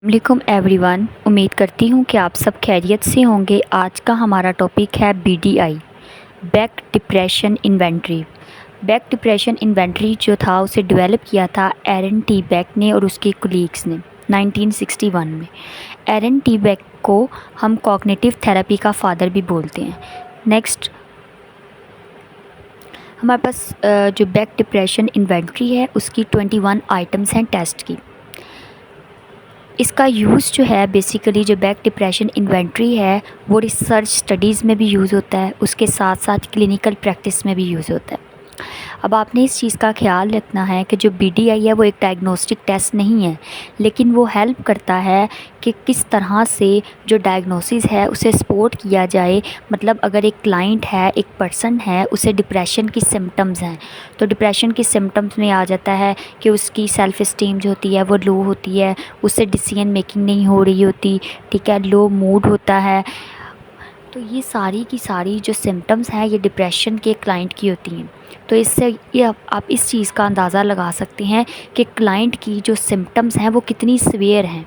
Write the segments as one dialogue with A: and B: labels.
A: वालेकुम एवरीवन। उम्मीद करती हूँ कि आप सब खैरियत से होंगे। आज का हमारा टॉपिक है BDI, back depression inventory. Back depression inventory जो था उसे डेवलप किया था एरन टी बैक ने और उसके कोलीग्स ने 1961 में। एरन टी बैक को हम कॉग्निटिव थेरेपी का फादर भी बोलते हैं। नेक्स्ट हमारे पास जो बैक डिप्रेशन इन्वेंट्री है उसकी 21 आइटम्स हैं टेस्ट की। इसका यूज़ जो है बेसिकली जो बैक डिप्रेशन इन्वेंट्री है वो रिसर्च स्टडीज़ में भी यूज़ होता है, उसके साथ साथ क्लिनिकल प्रैक्टिस में भी यूज़ होता है। अब आपने इस चीज़ का ख्याल रखना है कि जो बीडीआई है वो एक डायग्नोस्टिक टेस्ट नहीं है, लेकिन वो हेल्प करता है कि किस तरह से जो डायग्नोसिस है उसे सपोर्ट किया जाए। मतलब अगर एक क्लाइंट है, एक पर्सन है, उसे डिप्रेशन की सिम्टम्स हैं, तो डिप्रेशन की सिम्टम्स में आ जाता है कि उसकी सेल्फ़ इस्टीम जो होती है वो लो होती है, उससे डिसीजन मेकिंग नहीं हो रही होती, ठीक है, लो मूड होता है। तो ये सारी की सारी जो सिम्टम्स हैं ये डिप्रेशन के क्लाइंट की होती हैं। तो इससे ये आप इस चीज़ का अंदाज़ा लगा सकते हैं कि क्लाइंट की जो सिम्टम्स हैं वो कितनी सीवियर हैं।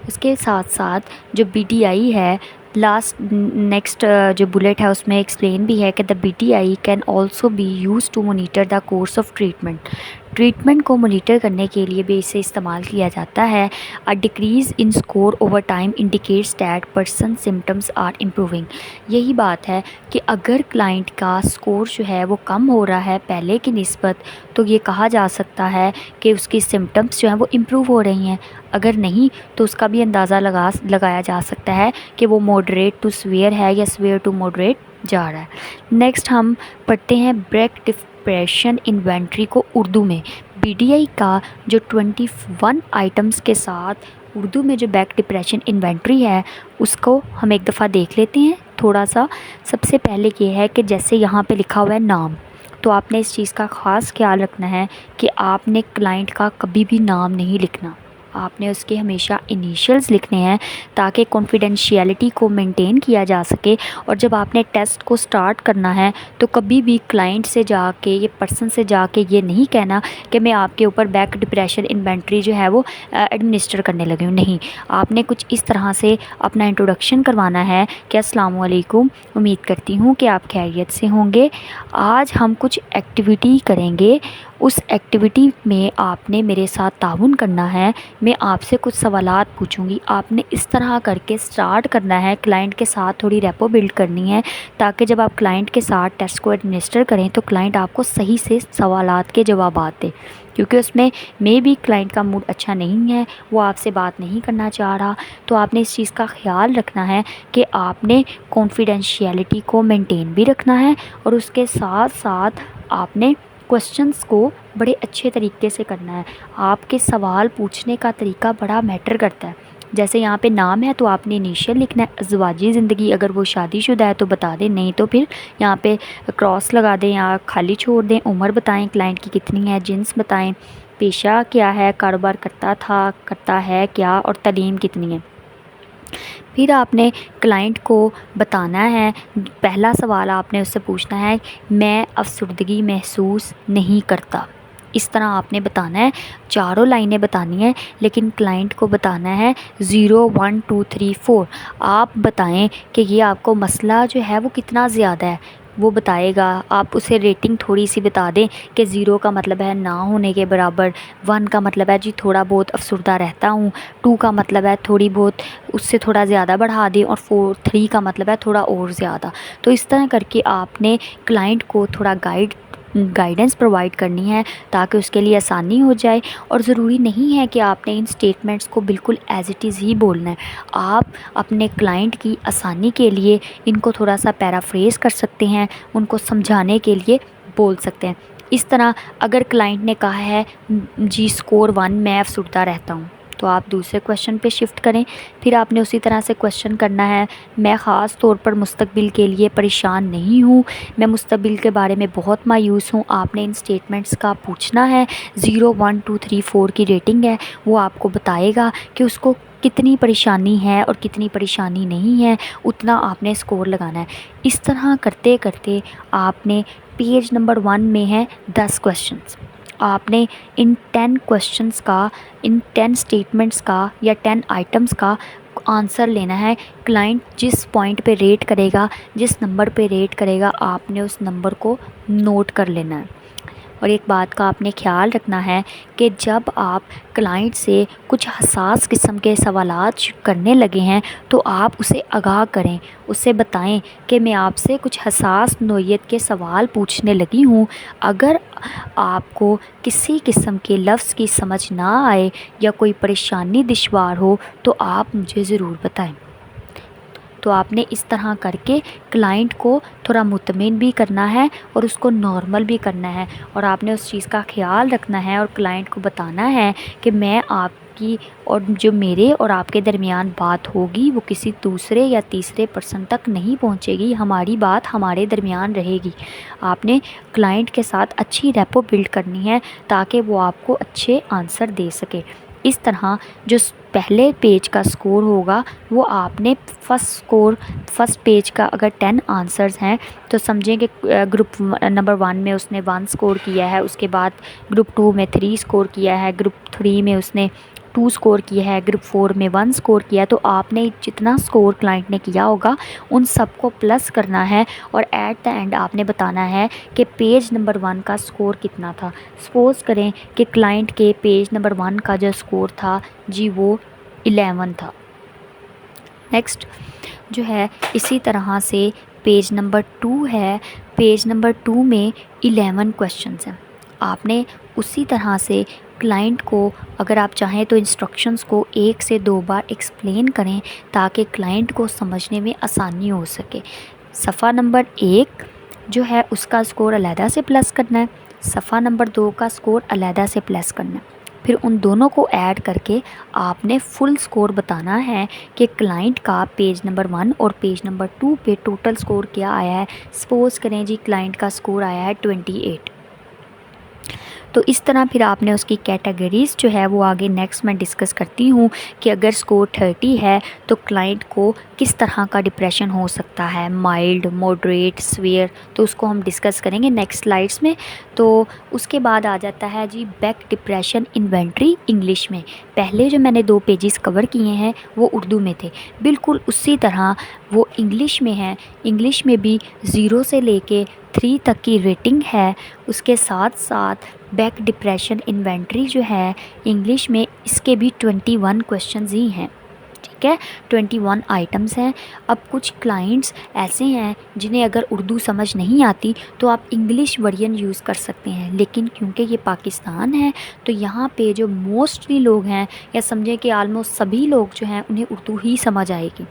A: इसके साथ साथ जो बीडीआई है, नेक्स्ट जो बुलेट है उसमें एक्सप्लेन भी है कि the BDI can also be use to monitor the course of treatment को मोनीटर करने के लिए भी इसे इस्तेमाल किया जाता है। A decrease in score over time indicates that person symptoms are improving. यही बात है कि अगर क्लाइंट का स्कोर जो है वो कम हो रहा है पहले की निस्बत, तो ये कहा जा सकता है कि उसकी सिम्टम्स जो हैं वो इम्प्रूव हो रही हैं। अगर नहीं तो उसका भी अंदाज़ा लगाया जा सकता है कि वो मॉडरेट टू सीवियर है या सीवियर टू मॉडरेट जा रहा है। नेक्स्ट हम पढ़ते हैं बैक डिप्रेशन इन्वेंट्री को उर्दू में। बीडीआई का जो 21 आइटम्स के साथ उर्दू में जो बैक डिप्रेशन इन्वेंट्री है उसको हम एक दफ़ा देख लेते हैं थोड़ा सा। सबसे पहले ये है कि जैसे यहाँ पे लिखा हुआ है नाम, तो आपने इस चीज़ का ख़ास ख्याल रखना है कि आपने क्लाइंट का कभी भी नाम नहीं लिखना, आपने उसके हमेशा इनिशियल्स लिखने हैं ताकि कॉन्फिडेंशियलिटी को मेंटेन किया जा सके। और जब आपने टेस्ट को स्टार्ट करना है तो कभी भी क्लाइंट से जाके, ये पर्सन से जाके ये नहीं कहना कि मैं आपके ऊपर बैक डिप्रेशन इन्वेंट्री जो है वो एडमिनिस्टर करने लगी हूँ। नहीं, आपने कुछ इस तरह से अपना इंट्रोडक्शन करवाना है कि अस्सलाम वालेकुम, उम्मीद करती हूँ कि आप खैरियत से होंगे। आज हम कुछ एक्टिविटी करेंगे, उस एक्टिविटी में आपने मेरे साथ ताउन करना है, मैं आपसे कुछ सवालात पूछूंगी। आपने इस तरह करके स्टार्ट करना है, क्लाइंट के साथ थोड़ी रेपो बिल्ड करनी है ताकि जब आप क्लाइंट के साथ टेस्ट को एडमिनिस्टर करें तो क्लाइंट आपको सही से सवालात के जवाब दे, क्योंकि उसमें में भी क्लाइंट का मूड अच्छा नहीं है, वो आपसे बात नहीं करना चाह रहा। तो आपने इस चीज़ का ख्याल रखना है कि आपने कॉन्फिडेंशियलिटी को मेंटेन भी रखना है और उसके साथ साथ आपने क्वेश्चंस को बड़े अच्छे तरीके से करना है। आपके सवाल पूछने का तरीका बड़ा मैटर करता है। जैसे यहाँ पे नाम है तो आपने इनिशियल लिखना है, अज़वाजी ज़िंदगी अगर वो शादीशुदा है तो बता दें, नहीं तो फिर यहाँ पे क्रॉस लगा दें या खाली छोड़ दें। उम्र बताएं क्लाइंट की कितनी है, जिन्स बताएं, पेशा क्या है, कारोबार करता है क्या, और तालीम कितनी है। फिर आपने क्लाइंट को बताना है, पहला सवाल आपने उससे पूछना है, मैं अफसरदगी महसूस नहीं करता। इस तरह आपने बताना है, चारों लाइनें बतानी है, लेकिन क्लाइंट को बताना है 0 1 2 3 4। आप बताएं कि ये आपको मसला जो है वो कितना ज़्यादा है, वो बताएगा। आप उसे रेटिंग थोड़ी सी बता दें कि 0 का मतलब है ना होने के बराबर, 1 का मतलब है जी थोड़ा बहुत अफसरदा रहता हूँ, 2 का मतलब है थोड़ी बहुत, उससे थोड़ा ज़्यादा बढ़ा दें, और 3 का मतलब है थोड़ा और ज़्यादा। तो इस तरह करके आपने क्लाइंट को थोड़ा गाइडेंस प्रोवाइड करनी है ताकि उसके लिए आसानी हो जाए। और ज़रूरी नहीं है कि आपने इन स्टेटमेंट्स को बिल्कुल एज़ इट इज़ ही बोलना है, आप अपने क्लाइंट की आसानी के लिए इनको थोड़ा सा पैराफ्रेज कर सकते हैं, उनको समझाने के लिए बोल सकते हैं। इस तरह अगर क्लाइंट ने कहा है जी स्कोर 1, मैं अफसरदा रहता हूँ, तो आप दूसरे क्वेश्चन पे शिफ्ट करें। फिर आपने उसी तरह से क्वेश्चन करना है, मैं ख़ास तौर पर मुस्तकबिल के लिए परेशान नहीं हूँ, मैं मुस्तकबिल के बारे में बहुत मायूस हूँ। आपने इन स्टेटमेंट्स का पूछना है। 0 1 2 3 4 की रेटिंग है, वो आपको बताएगा कि उसको कितनी परेशानी है और कितनी परेशानी नहीं है, उतना आपने स्कोर लगाना है। इस तरह करते करते आपने पेज नंबर 1 में है 10 क्वेश्चंस, आपने इन 10 क्वेश्चंस का, इन 10 स्टेटमेंट्स का या 10 आइटम्स का आंसर लेना है। क्लाइंट जिस पॉइंट पे रेट करेगा, जिस नंबर पे रेट करेगा, आपने उस नंबर को नोट कर लेना है। और एक बात का आपने ख्याल रखना है कि जब आप क्लाइंट से कुछ हसास किस्म के सवालात करने लगे हैं तो आप उसे आगाह करें, उसे बताएं कि मैं आपसे कुछ हसास नोयत के सवाल पूछने लगी हूँ। अगर आपको किसी किस्म के लफ्ज़ की समझ ना आए या कोई परेशानी दुश्वार हो तो आप मुझे ज़रूर बताएं। तो आपने इस तरह करके क्लाइंट को थोड़ा मुतमिन भी करना है और उसको नॉर्मल भी करना है, और आपने उस चीज़ का ख्याल रखना है और क्लाइंट को बताना है कि मैं आपकी और जो मेरे और आपके दरमियान बात होगी वो किसी दूसरे या तीसरे पर्सन तक नहीं पहुंचेगी, हमारी बात हमारे दरमियान रहेगी। आपने क्लाइंट के साथ अच्छी रेपो बिल्ड करनी है ताकि वो आपको अच्छे आंसर दे सके। इस तरह जो पहले पेज का स्कोर होगा वो आपने फर्स्ट पेज का अगर 10 आंसर्स हैं तो समझें कि ग्रुप नंबर 1 में उसने 1 स्कोर किया है, उसके बाद ग्रुप 2 में 3 स्कोर किया है, ग्रुप 3 में उसने 2 स्कोर किया है, ग्रुप 4 में 1 स्कोर किया है। तो आपने जितना स्कोर क्लाइंट ने किया होगा उन सबको प्लस करना है और एट द एंड आपने बताना है कि पेज नंबर 1 का स्कोर कितना था। सपोज़ करें कि क्लाइंट के पेज नंबर 1 का जो स्कोर था जी वो 11 था। नेक्स्ट जो है इसी तरह से पेज नंबर 2 है, पेज नंबर 2 में 11 क्वेश्चंस हैं। आपने उसी तरह से क्लाइंट को अगर आप चाहें तो इंस्ट्रक्शंस को 1 से 2 बार एक्सप्लेन करें ताकि क्लाइंट को समझने में आसानी हो सके। सफ़ा नंबर 1 जो है उसका स्कोर अलहदा से प्लस करना है, सफ़ा नंबर 2 का स्कोर अलहदा से प्लस करना है। फिर उन दोनों को ऐड करके आपने फुल स्कोर बताना है कि क्लाइंट का पेज नंबर 1 और पेज नंबर 2 पे टोटल स्कोर क्या आया है। सपोज़ करें जी क्लाइंट का स्कोर आया है 28। तो इस तरह फिर आपने उसकी कैटेगरीज़ जो है वो आगे नेक्स्ट मैं डिस्कस करती हूँ कि अगर स्कोर 30 है तो क्लाइंट को किस तरह का डिप्रेशन हो सकता है, माइल्ड, मॉडरेट, सीवियर, तो उसको हम डिस्कस करेंगे नेक्स्ट स्लाइड्स में। तो उसके बाद आ जाता है जी बैक डिप्रेशन इन्वेंट्री इंग्लिश में। पहले जो मैंने 2 पेजेस कवर किए हैं वो उर्दू में थे, बिल्कुल उसी तरह वो इंग्लिश में है। इंग्लिश में भी 0 से लेके 3 तक की रेटिंग है। उसके साथ साथ बैक डिप्रेशन इन्वेंट्री जो है इंग्लिश में इसके भी 21 क्वेश्चंस ही हैं, ठीक है, 21 आइटम्स हैं। अब कुछ क्लाइंट्स ऐसे हैं जिन्हें अगर उर्दू समझ नहीं आती तो आप इंग्लिश वर्जन यूज़ कर सकते हैं, लेकिन क्योंकि ये पाकिस्तान है तो यहाँ पे जो मोस्टली लोग हैं या समझें कि आलमोस्ट सभी लोग जो हैं उन्हें उर्दू ही समझ आएगी।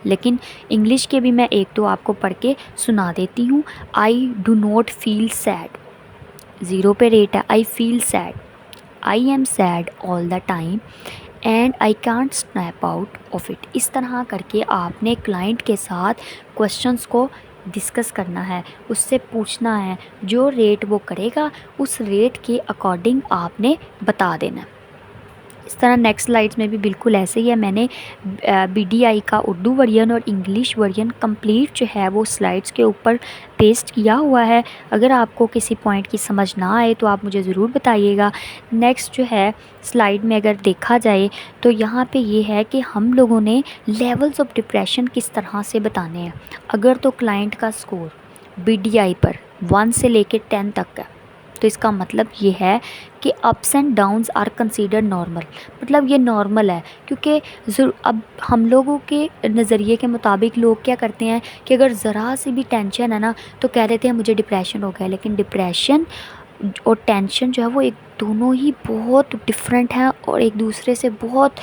A: लेकिन इंग्लिश के भी मैं 1-2 आपको पढ़ के सुना देती हूँ। I do not feel sad, 0 पे रेट है। I feel sad, I am sad all the time and I can't snap out of it. इस तरह करके आपने क्लाइंट के साथ क्वेश्चंस को डिस्कस करना है, उससे पूछना है, जो रेट वो करेगा उस रेट के अकॉर्डिंग आपने बता देना। इस तरह नेक्स्ट स्लाइड्स में भी बिल्कुल ऐसे ही है। मैंने BDI का उर्दू वर्जन और इंग्लिश वर्जन कंप्लीट जो है वो स्लाइड्स के ऊपर पेस्ट किया हुआ है। अगर आपको किसी पॉइंट की समझ ना आए तो आप मुझे ज़रूर बताइएगा। नेक्स्ट जो है स्लाइड में अगर देखा जाए तो यहाँ पे ये है कि हम लोगों ने लेवल्स ऑफ डिप्रेशन किस तरह से बताने हैं। अगर तो क्लाइंट का स्कोर BDI पर 1 से लेकर 10 तक है तो इसका मतलब ये है कि ups and downs are consider normal, मतलब ये नॉर्मल है। क्योंकि अब हम लोगों के नज़रिए के मुताबिक लोग क्या करते हैं कि अगर ज़रा सी भी टेंशन है ना तो कह देते हैं मुझे डिप्रेशन हो गया। लेकिन डिप्रेशन और टेंशन जो है वो एक दोनों ही बहुत डिफरेंट हैं और एक दूसरे से बहुत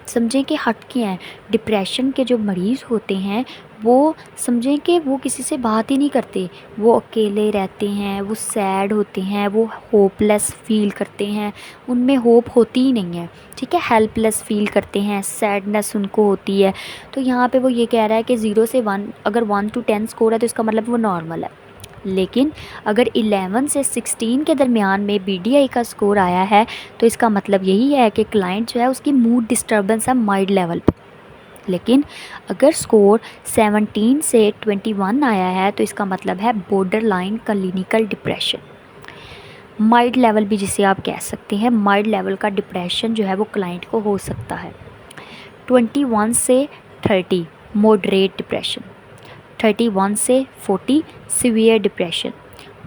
A: समझें कि हटके हैं। डिप्रेशन के जो मरीज़ होते हैं वो समझें कि वो किसी से बात ही नहीं करते, वो अकेले रहते हैं, वो सैड होते हैं, वो होपलेस फ़ील करते हैं, उनमें होप होती ही नहीं है, ठीक है, हेल्पलेस फ़ील करते हैं, सैडनेस उनको होती है। तो यहाँ पे वो ये कह रहा है कि 0 से 1, अगर 1 to 10 स्कोर है तो इसका मतलब वो नॉर्मल है। लेकिन अगर 11 से 16 के दरमियान में BDI का स्कोर आया है तो इसका मतलब यही है कि क्लाइंट जो है उसकी मूड डिस्टर्बेंस है माइल्ड लेवल पे। लेकिन अगर स्कोर 17 से 21 आया है तो इसका मतलब है border line clinical depression. Mild level भी जिसे आप कह सकते हैं, माइल्ड लेवल का डिप्रेशन जो है वो क्लाइंट को हो सकता है। 21 से 30 मॉडरेट डिप्रेशन, 31 से 40 severe depression,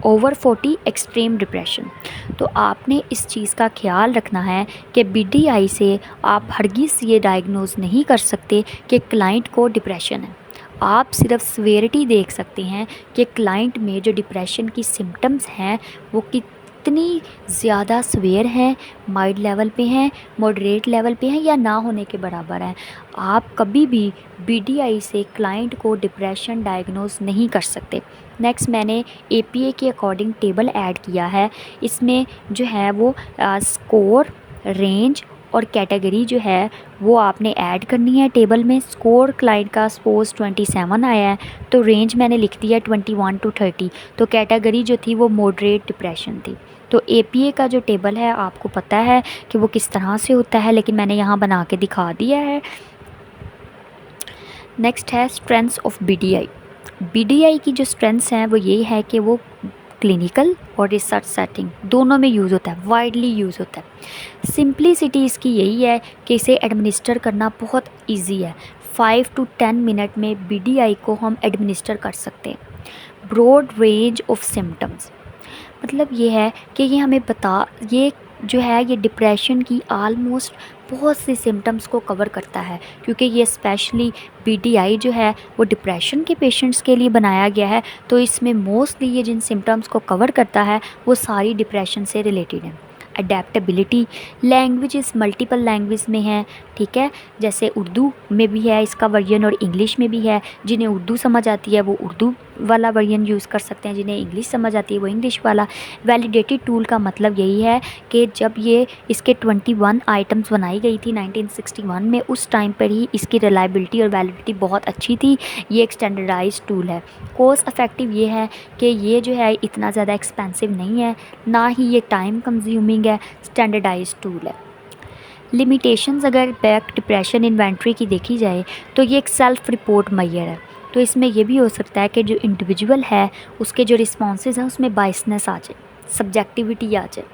A: over 40 extreme depression. तो आपने इस चीज़ का ख्याल रखना है कि बीडीआई से आप हरगिज़ ये डायग्नोज नहीं कर सकते कि क्लाइंट को डिप्रेशन है। आप सिर्फ सीवियरिटी देख सकते हैं कि क्लाइंट में जो डिप्रेशन की सिम्टम्स हैं वो कितनी ज़्यादा सीवियर हैं, माइल्ड लेवल पे हैं, मॉडरेट लेवल पे हैं या ना होने के बराबर हैं। आप कभी भी बीडीआई से क्लाइंट को डिप्रेशन डायग्नोज नहीं कर सकते। नेक्स्ट मैंने एपीए के अकॉर्डिंग टेबल ऐड किया है। इसमें जो है वो स्कोर, रेंज और कैटेगरी जो है वो आपने ऐड करनी है टेबल में। स्कोर क्लाइंट का सपोज 27 आया है तो रेंज मैंने लिख दिया 21 to 30, तो कैटेगरी जो थी वो मॉडरेट डिप्रेशन थी। तो एपीए का जो टेबल है आपको पता है कि वो किस तरह से होता है, लेकिन मैंने यहाँ बना के दिखा दिया है। नेक्स्ट है स्ट्रेंथ्स ऑफ बीडीआई। बीडीआई की जो स्ट्रेंथ्स हैं वो ये है कि वो क्लिनिकल और रिसर्च सेटिंग दोनों में यूज़ होता है, वाइडली यूज़ होता है। सिंप्लिसिटी इसकी यही है कि इसे एडमिनिस्टर करना बहुत इजी है। 5 to 10 मिनट में बीडीआई को हम एडमिनिस्टर कर सकते हैं। ब्रॉड रेंज ऑफ सिम्टम्स, मतलब ये है कि ये हमें ये जो है ये डिप्रेशन की आलमोस्ट बहुत सी सिम्टम्स को कवर करता है, क्योंकि ये स्पेशली बीडीआई जो है वो डिप्रेशन के पेशेंट्स के लिए बनाया गया है। तो इसमें मोस्टली ये जिन सिम्टम्स को कवर करता है वो सारी डिप्रेशन से रिलेटेड है। अडेप्टेबिलिटी, लैंग्वेजेस मल्टीपल लैंग्वेज में है, ठीक है, जैसे उर्दू में भी है इसका वर्जन और इंग्लिश में भी है। जिन्हें उर्दू समझ आती है वो उर्दू वाला वर्जन यूज़ कर सकते हैं, जिन्हें इंग्लिश समझ आती है वो इंग्लिश वाला। वैलिडेटेड टूल का मतलब यही है कि जब ये इसके 21 आइटम्स बनाई गई थी 1961 में, उस टाइम पर ही इसकी रिलायबिलिटी और वैलिडिटी बहुत अच्छी थी। ये एक स्टैंडर्डाइज टूल है। कॉस्ट इफेक्टिव ये है कि ये जो है इतना ज़्यादा एक्सपेंसिव नहीं है, ना ही ये टाइम कंज्यूमिंग है, स्टैंडर्डाइज टूल है। लिमिटेशंस अगर बैक डिप्रेशन इन्वेंट्री की देखी जाए तो ये एक सेल्फ रिपोर्ट मैयर है। तो इसमें यह भी हो सकता है कि जो इंडिविजुअल है उसके जो रिस्पॉन्सेज हैं उसमें बायसनेस आ जाए, सब्जेक्टिविटी आ जाए,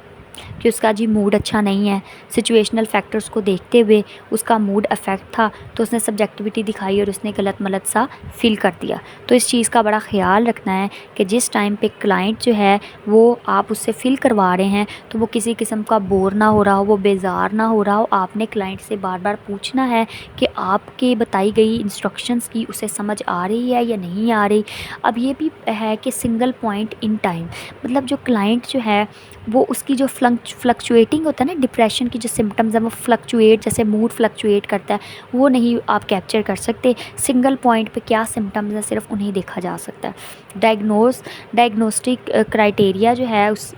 A: कि उसका जी मूड अच्छा नहीं है, सिचुएशनल फैक्टर्स को देखते हुए उसका मूड अफेक्ट था तो उसने सब्जेक्टिविटी दिखाई और उसने गलत मलत सा फील कर दिया। तो इस चीज़ का बड़ा ख्याल रखना है कि जिस टाइम पे क्लाइंट जो है वो आप उससे फील करवा रहे हैं तो वो किसी किस्म का बोर ना हो रहा हो, वो बेजार ना हो रहा हो। आपने क्लाइंट से बार बार पूछना है कि आपके बताई गई इंस्ट्रक्शंस की उसे समझ आ रही है या नहीं आ रही। अब ये भी है कि सिंगल पॉइंट इन टाइम, मतलब जो क्लाइंट जो है वो उसकी जो फ्लक्चुएटिंग होता है ना, डिप्रेशन की जो सिम्टम्स हैं वो फ्लक्चुएट, जैसे मूड फ्लक्चुएट करता है, वो नहीं आप कैप्चर कर सकते। सिंगल पॉइंट पे क्या सिम्टम्स हैं सिर्फ उन्हें देखा जा सकता है। डायग्नोस्टिक क्राइटेरिया जो है उस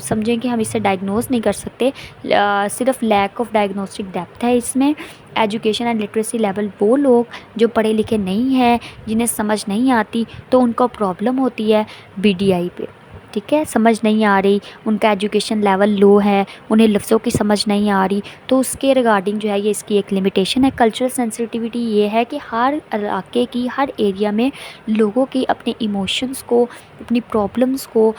A: समझें कि हम इसे डायग्नोज नहीं कर सकते, सिर्फ लैक ऑफ डायग्नोस्टिक डेप्थ है इसमें। एजुकेशन एंड लिटरेसी लेवल, वो लोग जो पढ़े लिखे नहीं हैं, जिन्हें समझ नहीं आती, तो उनको प्रॉब्लम होती है बीडीआई पे, ठीक है, समझ नहीं आ रही, उनका एजुकेशन लेवल लो है, उन्हें लफ्ज़ों की समझ नहीं आ रही, तो उसके रिगार्डिंग जो है ये इसकी एक लिमिटेशन है। कल्चरल सेंसिटिविटी ये है कि हर इलाके की, हर एरिया में लोगों की अपने इमोशंस को, अपनी प्रॉब्लम्स को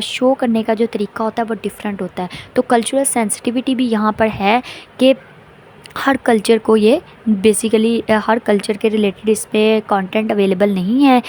A: शो करने का जो तरीका होता है वो डिफरेंट होता है। तो कल्चरल सेंसिटिविटी भी यहाँ पर है कि हर कल्चर को ये बेसिकली हर कल्चर के रिलेटेड इस पर कॉन्टेंट अवेलेबल नहीं है।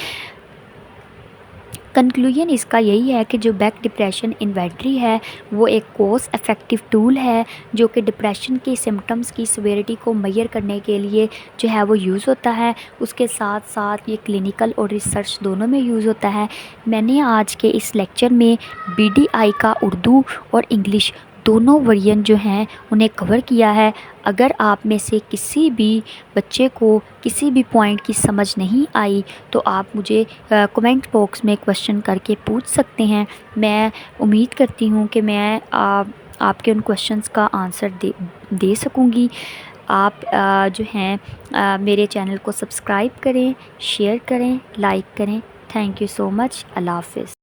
A: कंक्लूजन इसका यही है कि जो बैक डिप्रेशन इन्वेंट्री है वो एक कॉस्ट इफेक्टिव टूल है जो कि डिप्रेशन की सिम्टम्स की सीवियरिटी को मेजर करने के लिए जो है वो यूज़ होता है। उसके साथ साथ ये क्लिनिकल और रिसर्च दोनों में यूज़ होता है। मैंने आज के इस लेक्चर में बीडीआई का उर्दू और इंग्लिश दोनों वर्जन जो हैं उन्हें कवर किया है। अगर आप में से किसी भी बच्चे को किसी भी पॉइंट की समझ नहीं आई तो आप मुझे कमेंट बॉक्स में क्वेश्चन करके पूछ सकते हैं। मैं उम्मीद करती हूँ कि मैं आपके उन क्वेश्चंस का आंसर दे सकूँगी। आप जो हैं मेरे चैनल को सब्सक्राइब करें, शेयर करें, लाइक करें। Thank you so much. अल्लाह हाफ़िज़।